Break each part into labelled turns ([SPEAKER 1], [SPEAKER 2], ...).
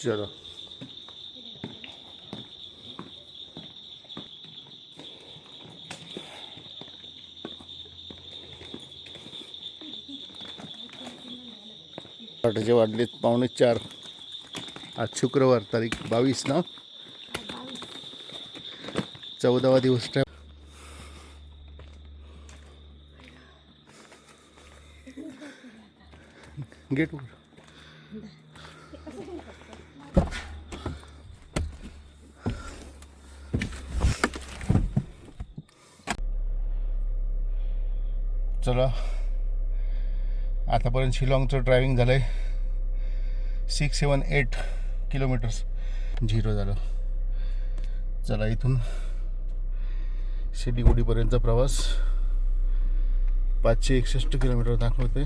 [SPEAKER 1] चलो पहाटेचे वाजलेत 3:45. आज शुक्रवार तारीख 22 ना, 14वा दिवस. गेट उघड. चला आतापर्यंत शिलाँगचं ड्रायव्हिंग झालं आहे 678 किलोमीटर्स. 0 झालं. चला इथून सिलीगुडीपर्यंतचा प्रवास 561 किलोमीटर दाखवते.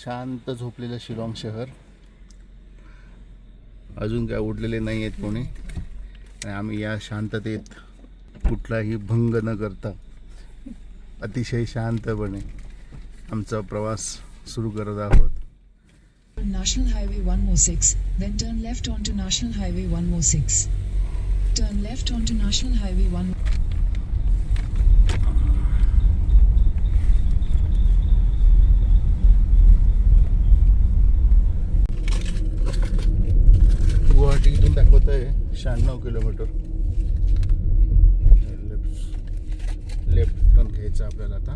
[SPEAKER 1] शांत झोपलेलं शिलाँग शहर. अजून काय उडलेले नाही आहेत कोणी, आणि आम्ही या शांततेत कुठलाही भंग न करता अतिशय शांतपणे आमचा प्रवास सुरू करत आहोत.
[SPEAKER 2] National Highway 106, then turn left onto National Highway 106. Turn left onto National Highway 1.
[SPEAKER 1] Guwahati इथून दाखवत आहे 96 किलोमीटर. लेफ्ट टर्न घ्यायचा आपल्याला आता.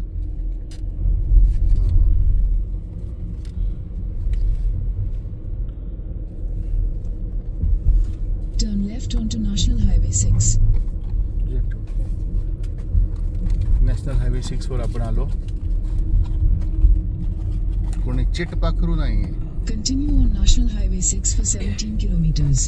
[SPEAKER 2] Turn left onto National Highway 6.
[SPEAKER 1] National highway 6 वर आपण आलो. कोणी चिटपाखरू नाही आहे.
[SPEAKER 2] Continue on National Highway 6 for 17 kilometers.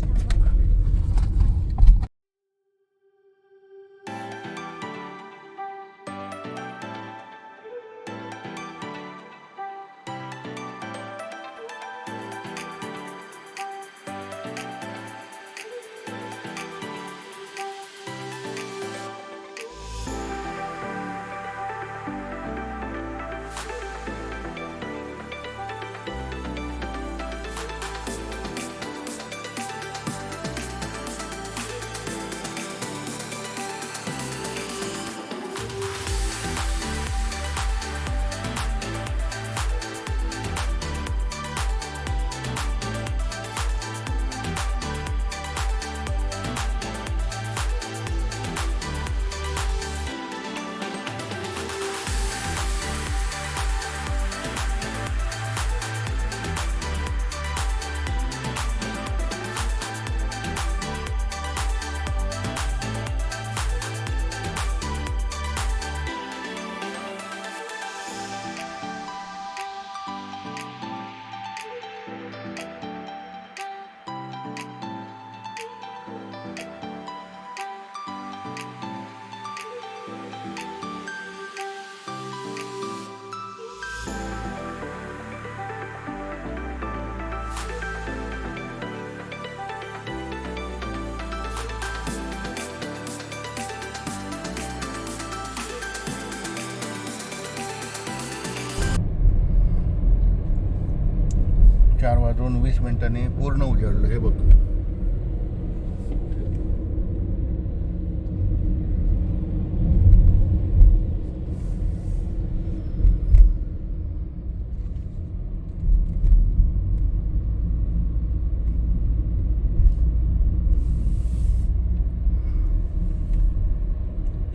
[SPEAKER 1] चार वाजून 20 मिनिटांनी पूर्ण उजाडलं. हे बघ,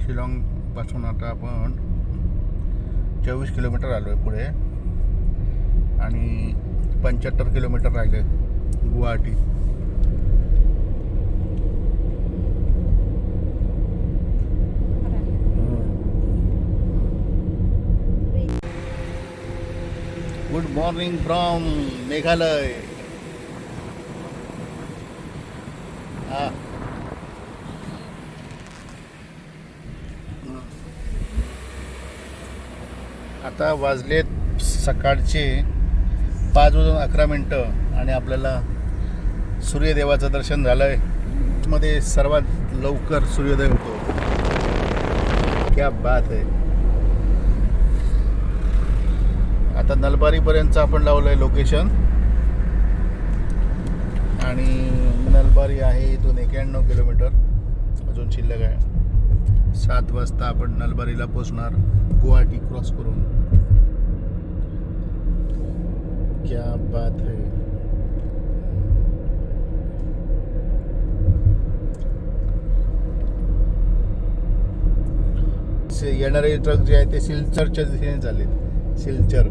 [SPEAKER 1] शिलाँग पासून आता आपण 24 किलोमीटर आलो आहे पुढे, आणि 75 किलोमीटर राहिले Guwahati. Good morning from Meghalaya. आता वाजलेत सकाळचे 5:11 आणि आपल्याला सूर्यदेवाचं दर्शन झालंय. मध्ये सर्वात लवकर सूर्योदय होतो. क्या बात आहे. आता नलबारीपर्यंत आपण लावलंय लोकेशन आणि नलबारी आहे इथून 91 किलोमीटर अजून शिल्लक आहे. 7 वाजता आपण नलबारीला पोहोचणार गुवाहाटी क्रॉस करून. क्या बात है. येणारे ट्रक जे आहे ते सिलचरच्या दिशेने चालले. सिलचर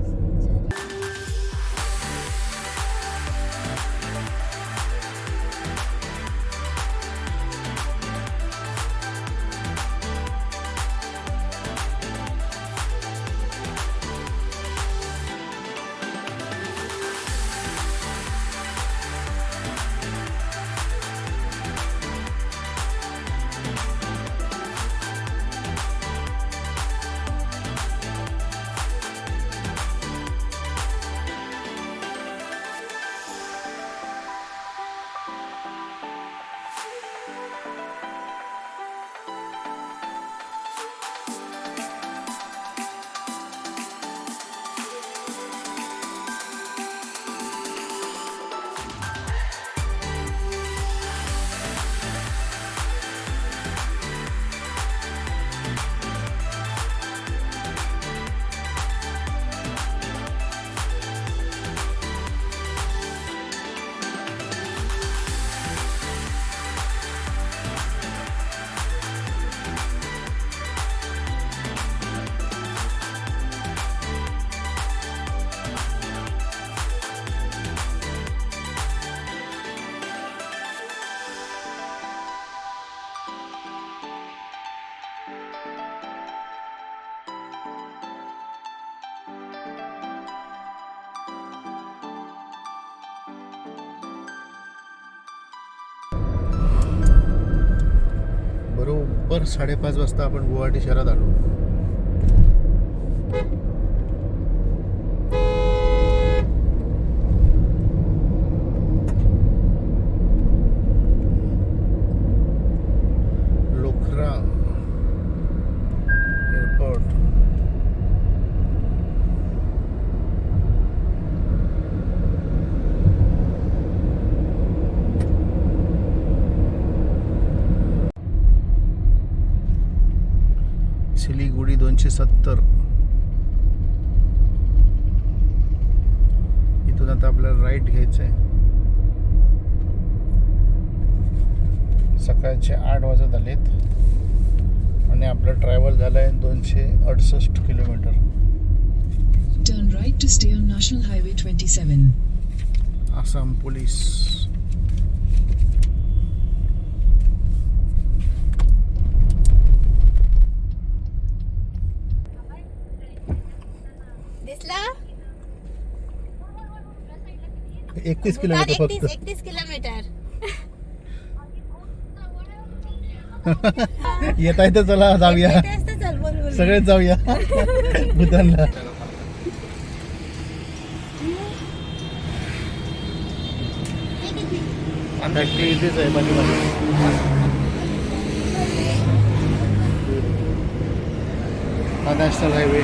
[SPEAKER 1] बरोबर 5:30 वाजता आपण गुवाहाटी शहरात आलो. लोखरा एअरपोर्ट. सिलीगुडी 270. इथून आता आपल्याला राईट घ्यायचं आहे. सकाळचे 8 वाजत आलेत आणि आपलं ट्रॅव्हल झालं आहे 268 kilometre.
[SPEAKER 2] Turn right to stay on National Highway 27.
[SPEAKER 1] Assam police.
[SPEAKER 3] दिसला
[SPEAKER 1] 31 किलोमीटर फक्त.
[SPEAKER 3] 31 किलोमीटर.
[SPEAKER 1] येत आहे तर चला जाऊया.
[SPEAKER 3] तेच तर चल बोल बोल.
[SPEAKER 1] सगळेच जाऊया भूतानला. फॅक्टरी इथेच आहे मध्ये हा नॅशनल हायवे.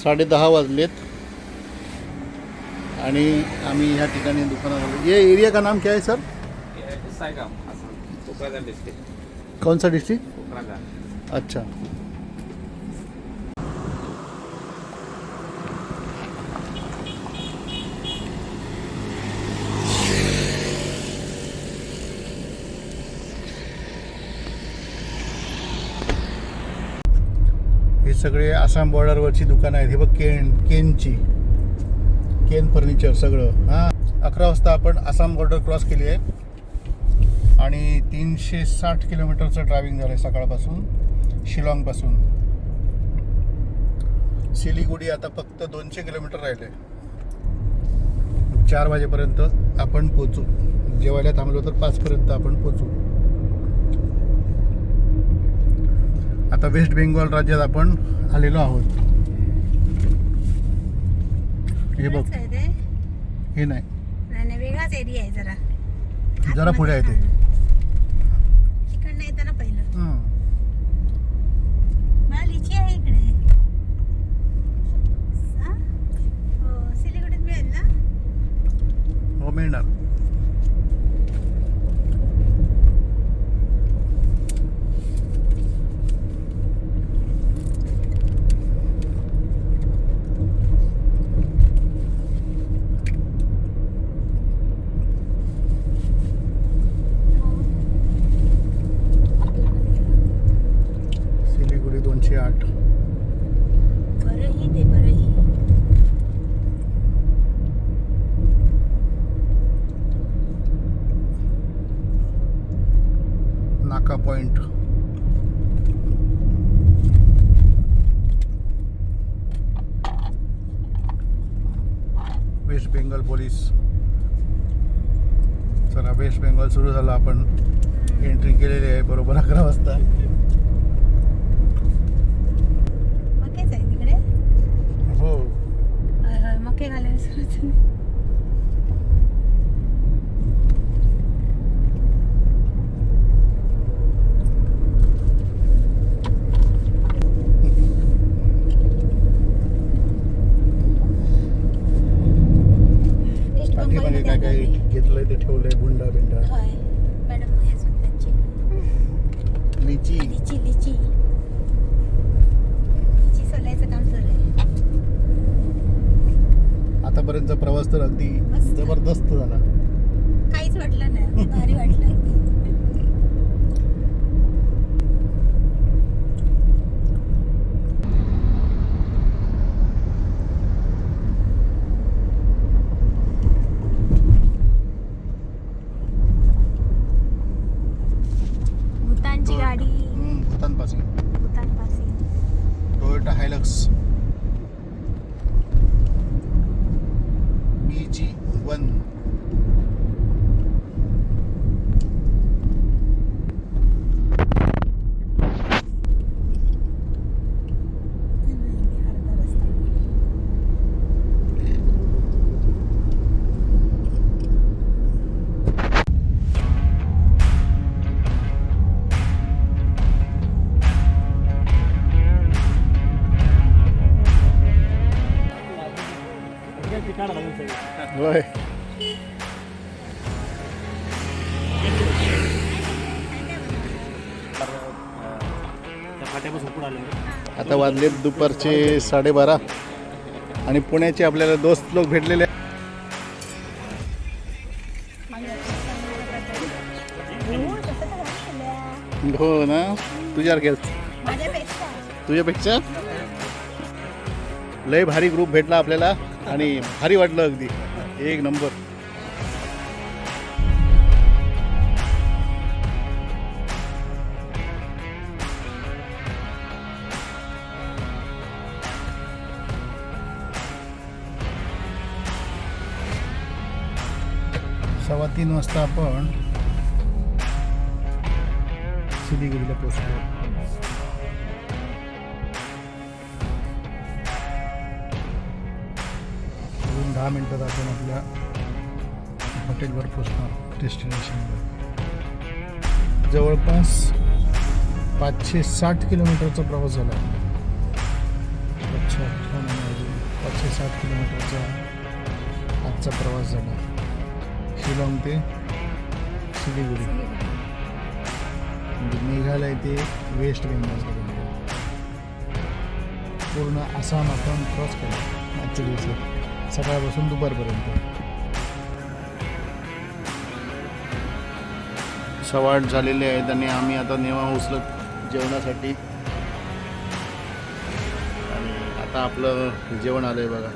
[SPEAKER 1] साडे 10 वाजलेत आणि आम्ही ह्या ठिकाणी दुकानात आलो. ये एरिया का नाम क्या है सर?
[SPEAKER 4] सायगाम आसाम, कोकराझार डिस्ट्रिक्ट.
[SPEAKER 1] कौन सा डिस्ट्रिक्ट?
[SPEAKER 4] कोकराझार.
[SPEAKER 1] अच्छा. हे सगळे आसाम बॉर्डरवरची दुकानं आहेत. हे बघ केन फर्निचर सगळं. हां 11 वाजता आपण आसाम बॉर्डर क्रॉस केली आहे आणि 360 किलोमीटरचं ड्रायव्हिंग झालं आहे सकाळपासून शिलाँगपासून. सिलिगुडी आता फक्त 200 किलोमीटर राहिले. 4 वाजेपर्यंत आपण पोचू. जेवायला थांबलो तर 5 पर्यंत आपण पोचू. आता वेस्ट बेंगॉल राज्यात आपण आलेलो आहोत. हे बघ, हे नाही,
[SPEAKER 3] वेगळाच एरिया आहे जरा.
[SPEAKER 1] जरा पुढे आहे ते.
[SPEAKER 3] इकडनं येतं ना पहिलं.
[SPEAKER 1] हां,
[SPEAKER 3] मला लिची आहे इकडे. हा? हो, सिलिगुडीत मिळेल ना?
[SPEAKER 1] हो मिळणार. सिलिगुडी 208.
[SPEAKER 3] बरंही ते बरंही.
[SPEAKER 1] नाका पॉइंट. West Bengal police. चला, वेस्ट बेंगॉल सुरू झालं. आपण एंट्री केलेली आहे बरोबर 11 वाजता.
[SPEAKER 3] मकेच आहे तिकडे.
[SPEAKER 1] हो,
[SPEAKER 3] मके घालायला सुरू झाले. वेस्ट
[SPEAKER 1] पाठीमागे काय काय घेतलंय ते ठेवलंय. बुंडा बिंडा,
[SPEAKER 3] होय मॅडम, हे सुद्धाची
[SPEAKER 1] लिची.
[SPEAKER 3] लिची लिची लिची सोलायचं काम सुरू आहे.
[SPEAKER 1] आतापर्यंतचा प्रवास तर अगदी
[SPEAKER 3] मस्त.
[SPEAKER 1] जबरदस्त झाला.
[SPEAKER 3] काहीच वाटलं नाही, भारी वाटलं अगदी. भूतानची गाडी.
[SPEAKER 1] भूतानपासून
[SPEAKER 3] भूतानपाशी.
[SPEAKER 1] Toyota Hilux BG1.
[SPEAKER 3] अर्धा रस्ता.
[SPEAKER 1] होय, आता वाजलेत दुपारचे 12:30 आणि पुण्याचे आपल्याला दोस्त लोक भेटलेले. हो ना, तुझ्यापेक्षा लय भारी ग्रुप भेटला आपल्याला आणि भारी वाटलं अगदी. एक नंबर. सव्वा 3 वाजता आपण सिलिगुडीला पोहोचलो. अजून 10 मिनिटात आपण आपल्या हॉटेलवर पोहोचणार डेस्टिनेशनवर. जवळपास 560 किलोमीटरचा प्रवास झाला. 560 किलोमीटरचा आजचा प्रवास झाला. शिलाँग ते सिलिगुडी. म्हणजे मेघालय ते वेस्ट बेंगॉल पूर्ण आसाम आपण क्रॉस केला आजच्या दिवसात, सकाळपासून दुपारपर्यंत. 8:15 झालेले आहेत आणि आम्ही आता नेवा उचलत जेवणासाठी. आणि आता आपलं जेवण आलं आहे बघा.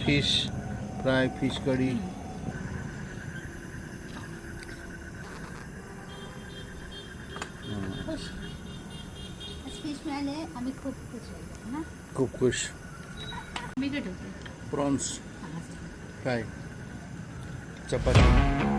[SPEAKER 1] फिश फ्राय, फिश कढी,
[SPEAKER 3] खुश फिश मिळाले आम्ही खूप खुश झालो ना.
[SPEAKER 1] खूप खुश.
[SPEAKER 3] मी काय ठेवते
[SPEAKER 1] प्रॉन्स काय चपाती